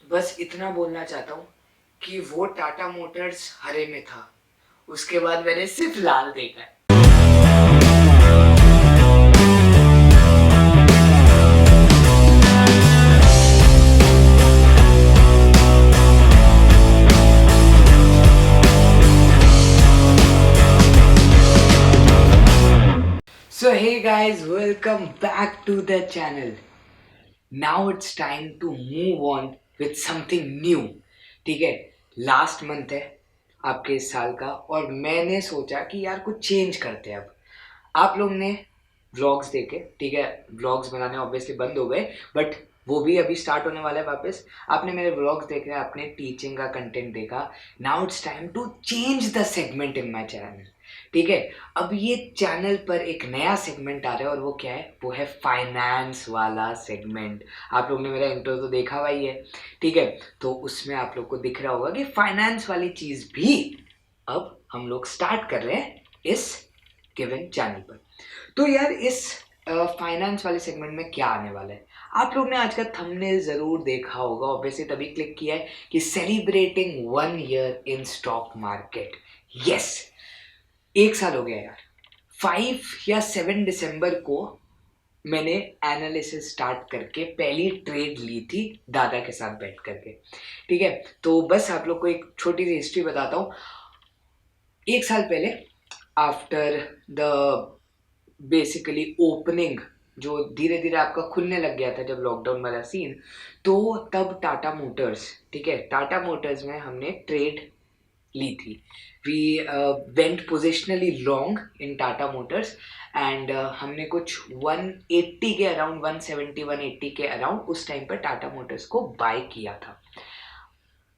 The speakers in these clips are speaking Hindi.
बस इतना बोलना चाहता हूँ कि वो टाटा मोटर्स हरे में था, उसके बाद मैंने सिर्फ लाल देखा है। So hey guys, welcome back to the channel. Now it's time to move on with something new. ठीक है, लास्ट मंथ है आपके इस साल का और मैंने सोचा कि यार कुछ चेंज करते हैं अब। आप लोग ने व्लॉग्स देखे, ठीक है, व्लॉग्स बनाने ऑब्वियसली बंद हो गए बट वो भी अभी स्टार्ट होने वाला है वापस। आपने मेरे व्लॉग्स देखे, आपने टीचिंग का कंटेंट देखा। Now it's time to change the segment in my channel. ठीक है, अब ये चैनल पर एक नया सेगमेंट आ रहा है और वो क्या है, वो है फाइनेंस वाला सेगमेंट। आप लोग ने मेरा इंट्रो तो देखा हुआ ही है, ठीक है, तो उसमें आप लोग को दिख रहा होगा कि फाइनेंस वाली चीज भी अब हम लोग स्टार्ट कर रहे हैं इस गिवन चैनल पर। तो यार इस फाइनेंस वाले सेगमेंट में क्या आने वाला है, आप लोग ने आज का थंबनेल जरूर देखा होगा, ऑब्वियसली तभी क्लिक किया है कि celebrating 1 year in stock market. Yes, 1 साल हो गया यार। 5 या 7 दिसंबर को मैंने एनालिसिस स्टार्ट करके पहली ट्रेड ली थी दादा के साथ बैठ करके। ठीक है, तो बस आप लोग को एक छोटी सी हिस्ट्री बताता हूँ। 1 साल पहले आफ्टर द बेसिकली ओपनिंग, जो धीरे धीरे आपका खुलने लग गया था जब लॉकडाउन वाला सीन, तो तब टाटा मोटर्स, ठीक है, टाटा मोटर्स में हमने ट्रेड ली थी। We went positionally long in Tata Motors and हमने कुछ 180 के अराउंड, 170 180 के अराउंड उस टाइम पर टाटा मोटर्स को बाय किया था।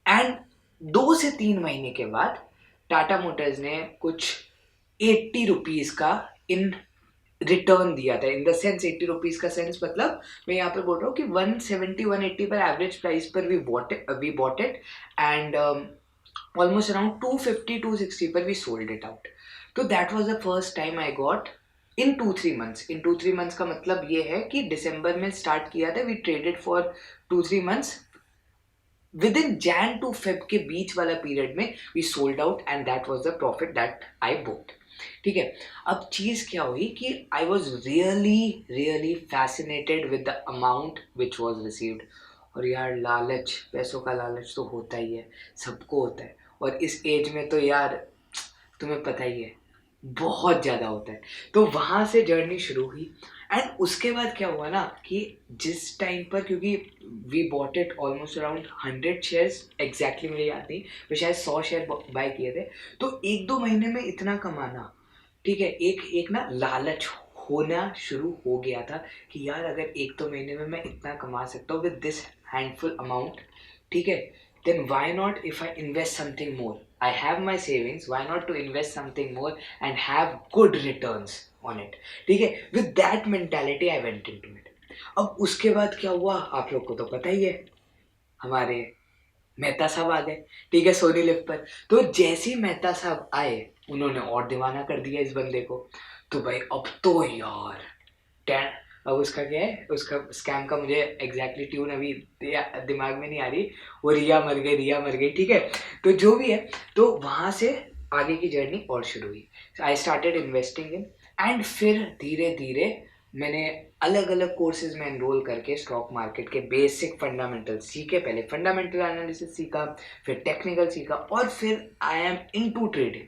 एंड 2 से 3 महीने के बाद टाटा मोटर्स ने कुछ 80 रुपीज़ का इन रिटर्न दिया था। इन द सेंस 80 रुपीज़ का सेंस मतलब मैं यहाँ पे बोल रहा हूँ कि 170 180 पर एवरेज प्राइस पर we bought it and almost around 250 260 पर we sold it out. तो that was the first time I got in 2-3 months. In 2-3 months का मतलब ये है कि दिसंबर में स्टार्ट किया था, we traded for 2-3 months. Within Jan to Feb के बीच वाला पीरियड में we sold out and that was the profit that I booked. ठीक है, अब चीज़ क्या हुई कि I was really fascinated with the amount which was received. और यार लालच, पैसों का लालच तो होता ही है, सबको होता है, और इस एज में तो यार तुम्हें पता ही है बहुत ज़्यादा होता है। तो वहाँ से जर्नी शुरू हुई एंड उसके बाद क्या हुआ ना कि जिस टाइम पर, क्योंकि we bought it almost around 100 shares, exactly मुझे याद नहीं, पर शायद 100 शेयर बाय किए थे। तो 1-2 महीने में इतना कमाना, ठीक है, एक एक ना लालच होना शुरू हो गया था कि यार अगर 1-2 महीने में मैं इतना कमा सकता हूँ विद दिस हैंडफुल अमाउंट, ठीक है, then why not if I invest something more? I have my savings, why not to invest something more and have good returns on it? ठीक है, with that mentality I went into it. अब उसके बाद क्या हुआ आप लोग को तो पता ही है, हमारे मेहता साहब आ गए, ठीक है, सोनी लिव पर। तो जैसे ही मेहता साहब आए उन्होंने और दीवाना कर दिया इस बंदे को। तो भाई अब तो यार अब उसका क्या है, उसका स्कैम का मुझे एग्जैक्टली ट्यून अभी दिमाग में नहीं आ रही, वो रिया मर गई, ठीक है, तो जो भी है, तो वहाँ से आगे की जर्नी और शुरू हुई। I started investing in and फिर धीरे धीरे मैंने अलग अलग कोर्सेज में एनरोल करके स्टॉक मार्केट के बेसिक फंडामेंटल्स सीखे। पहले फंडामेंटल एनालिसिस सीखा, फिर टेक्निकल सीखा, और फिर आई एम इनटू ट्रेडिंग।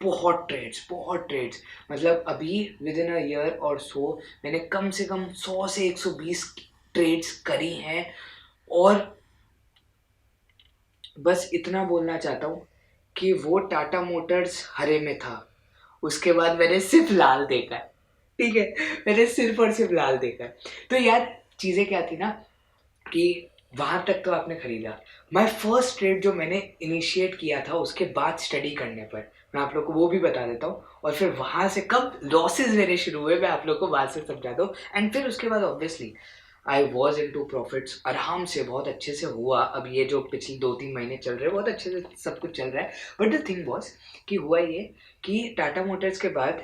बहुत ट्रेड्स, मतलब अभी विद इन अ ईयर और सो मैंने कम से कम 100 से 120 ट्रेड्स करी हैं। और बस इतना बोलना चाहता हूँ कि वो टाटा मोटर्स हरे में था, उसके बाद मैंने सिर्फ लाल देखा है, ठीक है, मैंने सिर्फ और सिर्फ लाल देखा है। तो यार चीज़ें क्या थी ना कि वहाँ तक तो आपने खरीदा। माय फर्स्ट ट्रेड जो मैंने इनिशिएट किया था उसके बाद स्टडी करने पर, मैं आप लोग को वो भी बता देता हूँ, और फिर वहाँ से कब लॉसेज मेरे शुरू हुए मैं आप लोग को बाद से समझा दूँ। एंड फिर उसके बाद obviously I was into profits, आराम से बहुत अच्छे से हुआ। अब ये जो पिछले 2-3 महीने चल रहे हैं बहुत अच्छे से सब कुछ चल रहा है। बट द थिंग वॉज कि हुआ ये कि टाटा मोटर्स के बाद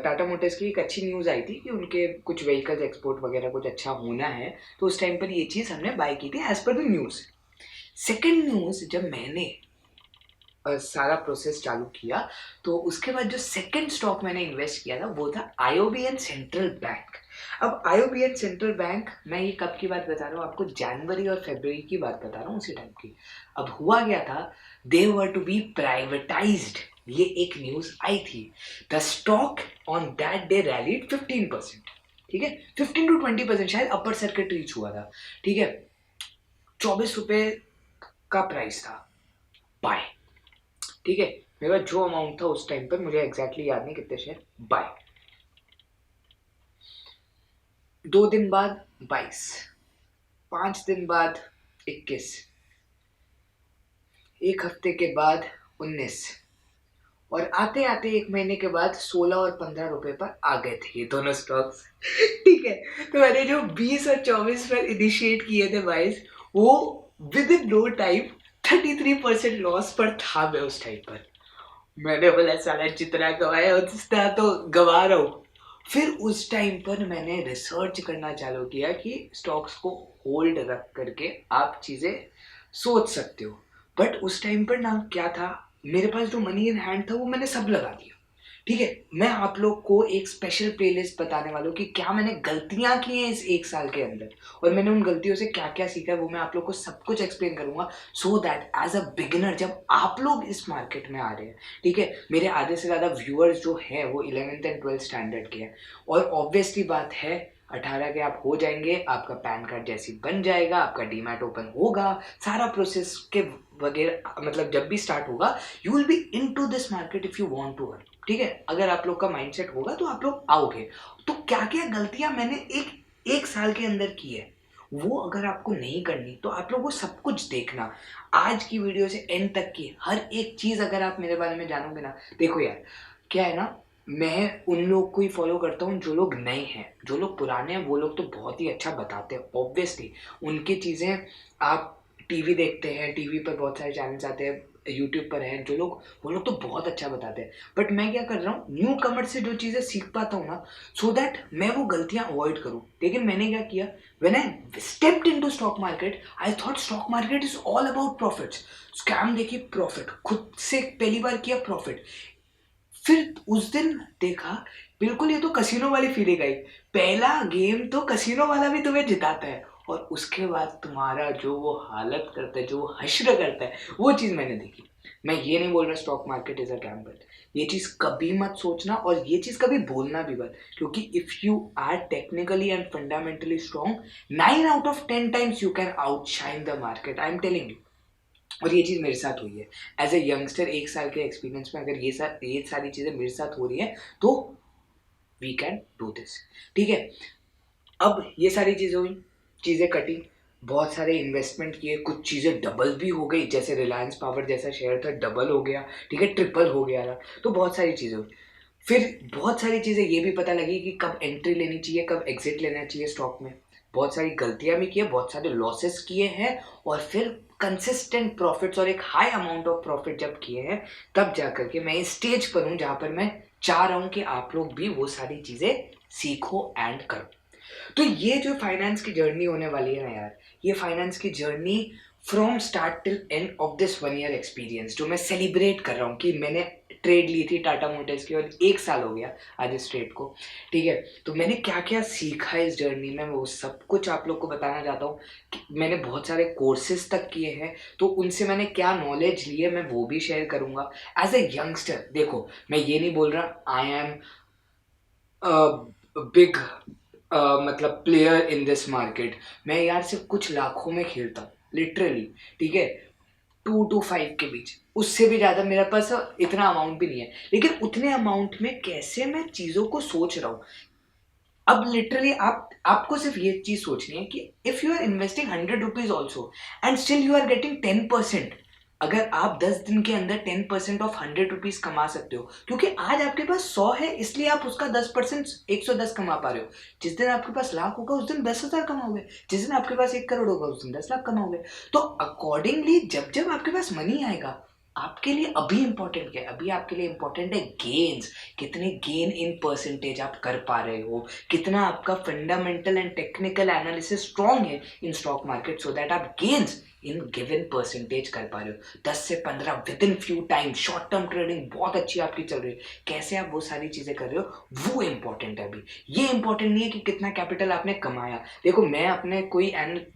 टाटा मोटर्स की एक अच्छी न्यूज़ आई थी कि उनके कुछ व्हीकल्स एक्सपोर्ट वगैरह कुछ अच्छा होना है, तो उस टाइम पर ये चीज़ हमने बाय की थी as per the news. Second news, जब मैंने सारा प्रोसेस चालू किया, तो उसके बाद जो सेकंड स्टॉक मैंने इन्वेस्ट किया था वो था आईओबीएन सेंट्रल बैंक। अब आईओबीएन सेंट्रल बैंक, मैं ये कब की बात बता रहा हूँ आपको, जनवरी और फरवरी की बात बता रहा हूँ, उसी टाइम की। अब हुआ गया था, दे वर टू बी प्राइवेटाइज्ड, ये एक न्यूज़ आई थी। The stock on that day rallied 15%, ठीक है, 15 to 20% शायद अपर सर्किट रीच हुआ था, ठीक है। 24 रुपये का प्राइस था, बाय, ठीक है। मेरा जो अमाउंट था उस टाइम पर, मुझे एग्जैक्टली याद नहीं कितने शेयर, बाय। 2 दिन बाद 22, 5 दिन बाद 21, एक हफ्ते के बाद 19, और आते आते 1 महीने के बाद 16 और 15 रुपए पर आ गए थे ये दोनों स्टॉक्स। ठीक है, तो मैंने जो 20 और 24 पर इनिशिएट किए थे बाइस, वो within no time 33% loss पर था मैं उस टाइम पर। मैंने बोला साला जितना गवाया उतना तो गवा रहा हूँ। फिर उस टाइम पर मैंने रिसर्च करना चालू किया कि स्टॉक्स को होल्ड रख करके आप चीज़ें सोच सकते हो। बट उस टाइम पर ना क्या था, मेरे पास जो मनी इन हैंड था वो मैंने सब लगा दिया, ठीक है। मैं आप लोग को एक स्पेशल प्लेलिस्ट बताने वाला हूँ कि क्या मैंने गलतियां की हैं इस 1 साल के अंदर, और मैंने उन गलतियों से क्या क्या सीखा है, वो मैं आप लोग को सब कुछ एक्सप्लेन करूंगा, so that as a beginner जब आप लोग इस मार्केट में आ रहे हैं, ठीक है। मेरे आधे से ज़्यादा व्यूअर्स जो हैं वो 11th एंड 12th स्टैंडर्ड के हैं, और ऑब्वियसली बात है 18 के आप हो जाएंगे, आपका पैन कार्ड जैसी बन जाएगा, आपका डीमैट ओपन होगा, सारा प्रोसेस के वगैरह, मतलब जब भी स्टार्ट होगा, you will be into this market if you want to earn, ठीक है। अगर आप लोग का माइंडसेट होगा तो आप लोग आओगे। तो क्या क्या गलतियां मैंने एक साल के अंदर की है, वो अगर आपको नहीं करनी तो आप लोग वो सब कुछ देखना। आज की वीडियो से एंड तक की हर एक चीज़ अगर आप मेरे बारे में जानोगे ना, देखो यार, क्या है ना, मैं उन लोग को ही फॉलो करता हूँ जो लोग नए हैं। जो लोग पुराने हैं वो लोग तो बहुत ही अच्छा बताते हैं, ऑब्वियसली उनकी चीज़ें आप टीवी देखते हैं, टीवी पर बहुत सारे चैनल्स आते हैं, यूट्यूब पर हैं जो लोग, वो लोग तो बहुत अच्छा बताते हैं। बट मैं क्या कर रहा हूँ, न्यू कमर से जो चीज़ें सीख पाता हूँ ना, सो दैट मैं वो गलतियाँ अवॉइड करूँ। लेकिन मैंने क्या किया, when I stepped into stock market, I thought stock market is all about profits. Scam देखिए, प्रॉफिट, खुद से पहली बार किया प्रॉफिट। फिर उस दिन देखा, बिल्कुल ये तो कसिनो वाली फीलिंग आई, पहला गेम तो कसिनो वाला भी तुम्हें जिताता है, और उसके बाद तुम्हारा जो वो हालत करता है, जो वो हश्र करता है, वो चीज़ मैंने देखी। मैं ये नहीं बोल रहा stock market is a gamble, ये चीज़ कभी मत सोचना, और ये चीज़ कभी बोलना भी मत, क्योंकि if you are technically and fundamentally strong, 9 out of 10 times you can outshine the market, I am telling you. और ये चीज़ मेरे साथ हुई है एज ए यंगस्टर, 1 साल के एक्सपीरियंस में अगर ये सारी चीज़ें मेरे साथ हो रही है तो वी कैन डू दिस, ठीक है। अब ये सारी चीज़ें हुई, चीज़ें कटी, बहुत सारे इन्वेस्टमेंट किए, कुछ चीज़ें डबल भी हो गई, जैसे रिलायंस पावर जैसा शेयर था डबल हो गया, ठीक है, ट्रिपल हो गया था, तो बहुत सारी चीज़ें हुई। फिर बहुत सारी चीज़ें ये भी पता लगी कि कब एंट्री लेनी चाहिए, कब एग्जिट लेना चाहिए स्टॉक में। बहुत सारी गलतियां भी की है, बहुत सारे लॉसेस किए हैं, और फिर कंसिस्टेंट प्रॉफिट्स और एक हाई अमाउंट ऑफ प्रॉफिट जब किए हैं, तब जा करके मैं इस स्टेज पर हूँ जहाँ पर मैं चाह रहा हूँ कि आप लोग भी वो सारी चीज़ें सीखो एंड करो। तो ये जो फाइनेंस की जर्नी होने वाली है ना यार, ये फाइनेंस की journey from start till end of this 1 year experience, जो मैं सेलिब्रेट कर रहा हूँ कि मैंने ट्रेड ली थी टाटा मोटर्स की, और 1 साल हो गया आज इस ट्रेड को, ठीक है। तो मैंने क्या क्या सीखा इस जर्नी में, वो सब कुछ आप लोग को बताना चाहता हूँ। कि मैंने बहुत सारे कोर्सेज तक किए हैं, तो उनसे मैंने क्या नॉलेज ली है मैं वो भी शेयर करूँगा। एज ए यंगस्टर देखो, मैं ये नहीं बोल रहा आई एम बिग मतलब प्लेयर इन दिस मार्केट। मैं यार सिर्फ कुछ लाखों में खेलता हूँ लिटरली, ठीक है, 2 to 5 के बीच, उससे भी ज़्यादा मेरे पास इतना अमाउंट भी नहीं है, लेकिन उतने अमाउंट में कैसे मैं चीज़ों को सोच रहा हूँ। अब लिटरली आपको सिर्फ ये चीज़ सोचनी है कि if you are investing 100 rupees also and still you are getting 10%, अगर आप 10 दिन के अंदर 10% ऑफ 100 रुपीज़ कमा सकते हो, क्योंकि आज आपके पास 100 है इसलिए आप उसका 10% 110 कमा पा रहे हो। जिस दिन आपके पास लाख होगा उस दिन 10,000 कमाओगे, जिस दिन आपके पास 1 करोड़ होगा उस दिन 10 लाख कमाओगे। तो अकॉर्डिंगली जब जब आपके पास मनी आएगा, आपके लिए अभी इंपॉर्टेंट क्या है, अभी आपके लिए इंपॉर्टेंट है गेन्स, कितने गेन इन परसेंटेज आप कर पा रहे हो, कितना आपका fundamental and technical analysis strong है in stock market, so that आप गेन्स इन गिवन परसेंटेज कर पा रहे हो, 10 से 15 within few time. Short term trading बहुत अच्छी आपकी चल रही है, कैसे आप वो सारी चीज़ें कर रहे हो वो इंपॉर्टेंट है अभी। ये इंपॉर्टेंट नहीं है कि कितना कैपिटल आपने कमाया। देखो मैं अपने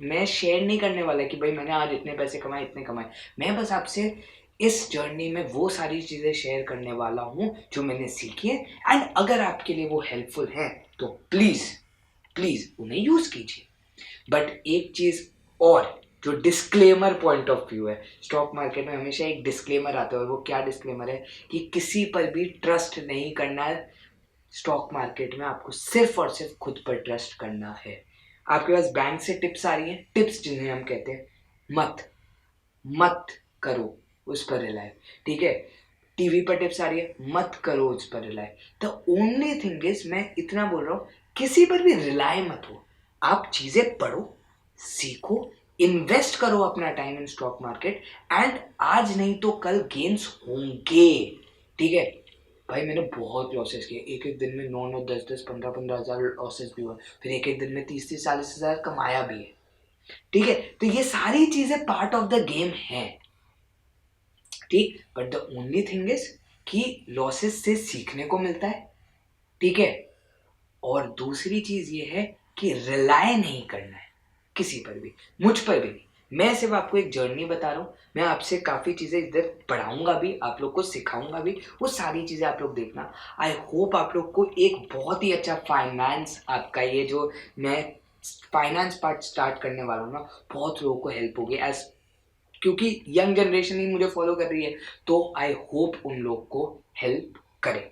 मैं शेयर नहीं करने वाला कि भाई मैंने आज इतने पैसे कमाए इतने कमाए। मैं बस आपसे इस जर्नी में वो सारी चीज़ें शेयर करने वाला हूँ जो मैंने सीखी है, एंड अगर आपके लिए वो हेल्पफुल है तो प्लीज़ उन्हें यूज़ कीजिए। बट एक चीज़ और, जो डिस्क्लेमर पॉइंट ऑफ व्यू है, स्टॉक मार्केट में हमेशा एक डिस्क्लेमर आता है, और वो क्या डिस्क्लेमर है कि किसी पर भी ट्रस्ट नहीं करना है। स्टॉक मार्केट में आपको सिर्फ और सिर्फ खुद पर ट्रस्ट करना है। आपके पास बैंक से टिप्स आ रही हैं, टिप्स जिन्हें हम कहते हैं, मत करो उस पर रिलाय, ठीक है। टीवी पर टिप्स आ रही है, मत करो उस पर rely. The only thing is, मैं इतना बोल रहा हूँ, किसी पर भी रिलाय मत हो। आप चीजें पढ़ो, सीखो, इन्वेस्ट करो अपना time in stock market, and आज नहीं तो कल गेन्स होंगे, ठीक है। भाई मैंने बहुत लॉसेस किए, एक एक दिन में 9-9, 10-10, 15-15 हज़ार लॉसेस भी हुए, फिर एक एक दिन में 30-30, 40 हज़ार कमाया भी है, ठीक है। तो ये सारी चीजें पार्ट ऑफ द गेम है, ठीक। But the only thing is कि लॉसेस से सीखने को मिलता है, ठीक है। और दूसरी चीज ये है कि रिलाय नहीं करना है किसी पर भी, मुझ पर भी नहीं। मैं सिर्फ आपको एक जर्नी बता रहा हूँ, मैं आपसे काफ़ी चीज़ें इधर पढ़ाऊंगा भी, आप लोग को सिखाऊंगा भी, वो सारी चीज़ें आप लोग देखना। आई होप आप लोग को एक बहुत ही अच्छा फाइनेंस, आपका ये जो मैं फाइनेंस पार्ट स्टार्ट करने वाला हूँ ना, बहुत लोगों को हेल्प होगी, एज क्योंकि यंग जनरेशन ही मुझे फॉलो कर रही है, तो आई होप उन लोग को हेल्प करे,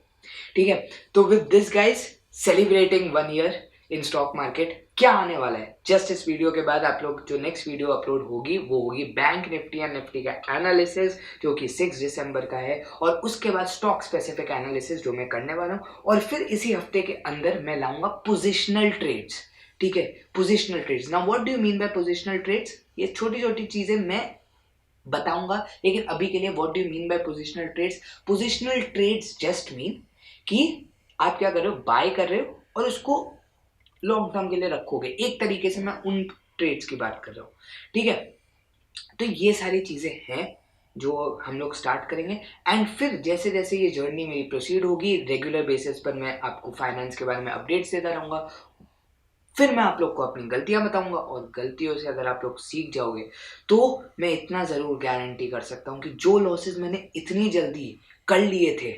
ठीक है। तो with this guys, celebrating 1 year in stock market, क्या आने वाला है जस्ट इस वीडियो के बाद, आप लोग जो नेक्स्ट वीडियो अपलोड होगी वो होगी बैंक निफ्टी एंड निफ्टी का एनालिसिस, जो कि 6 दिसंबर का है, और उसके बाद स्टॉक स्पेसिफिक एनालिसिस जो मैं करने वाला हूँ, और फिर इसी हफ्ते के अंदर मैं लाऊंगा पोजिशनल ट्रेड्स, ठीक है। Positional trades, now what do you mean by positional trades, ये छोटी छोटी चीजें मैं बताऊंगा, लेकिन अभी के लिए what do you mean by positional trades. Positional trades just mean कि आप क्या कर रहे हो, बाय कर रहे हो और उसको लॉन्ग टर्म के लिए रखोगे, एक तरीके से मैं उन ट्रेड्स की बात कर रहा हूँ, ठीक है। तो ये सारी चीजें हैं जो हम लोग स्टार्ट करेंगे, एंड फिर जैसे जैसे ये जर्नी मेरी प्रोसीड होगी, रेगुलर बेसिस पर मैं आपको फाइनेंस के बारे में अपडेट्स देता रहूंगा। फिर मैं आप लोग को अपनी गलतियां बताऊंगा, और गलतियों से अगर आप लोग सीख जाओगे तो मैं इतना ज़रूर गारंटी कर सकता हूँ कि जो लॉसेस मैंने इतनी जल्दी कर लिए थे,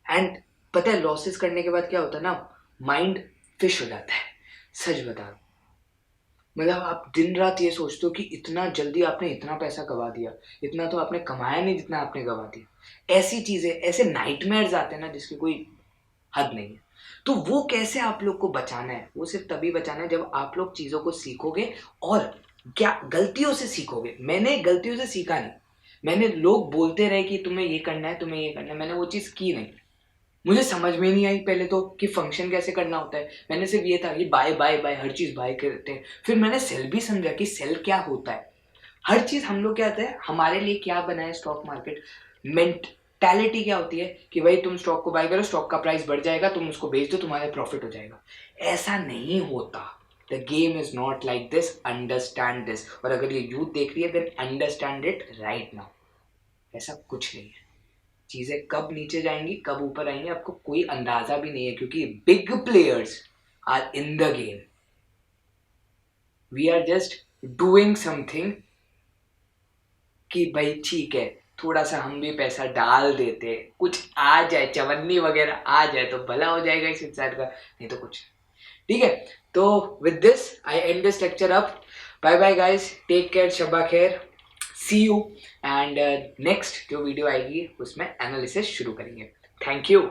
एंड पता है लॉसेस करने के बाद क्या होता है ना, माइंड फिश हो जाता है, सच बता रहा हूँ। मतलब आप दिन रात ये सोचते हो कि इतना जल्दी आपने इतना पैसा गवा दिया, इतना तो आपने कमाया नहीं जितना आपने गवा दिया। ऐसी चीज़ें, ऐसे नाइटमेयर्स आते हैं ना जिसकी कोई हद नहीं है। तो वो कैसे आप लोग को बचाना है, वो सिर्फ तभी बचाना है जब आप लोग चीज़ों को सीखोगे, और क्या गलतियों से सीखोगे। मैंने गलतियों से सीखा नहीं, मैंने, लोग बोलते रहे कि तुम्हें ये करना है, तुम्हें ये करना है, मैंने वो चीज़ की नहीं। मुझे समझ में नहीं आई पहले तो कि फंक्शन कैसे करना होता है, मैंने सिर्फ ये था कि बाय बाय बाय, हर चीज़ बाय करते हैं। फिर मैंने सेल भी समझा कि सेल क्या होता है, हर चीज़ हम लोग क्या होता है, हमारे लिए क्या बना है स्टॉक मार्केट। मेंटालिटी क्या होती है कि भाई तुम स्टॉक को बाय करो, स्टॉक का प्राइस बढ़ जाएगा, तुम उसको बेच दो, तुम्हारा प्रॉफिट हो जाएगा। ऐसा नहीं होता, the game is not like this, understand this. और अगर ये यूथ देख रही है then understand it right now, ऐसा कुछ नहीं है। चीज़ें कब नीचे जाएंगी कब ऊपर आएंगी आपको कोई अंदाजा भी नहीं है, क्योंकि big players are in the game, we are just doing something कि भाई ठीक है थोड़ा सा हम भी पैसा डाल देते, कुछ आ जाए, चवन्नी वगैरह आ जाए तो भला हो जाएगा इस इंसान का, नहीं तो कुछ, ठीक है। तो with this I end this lecture up, bye bye guys, take care, शब्बा खैर, सी यू, एंड नेक्स्ट जो वीडियो आएगी उसमें एनालिसिस शुरू करेंगे। Thank you.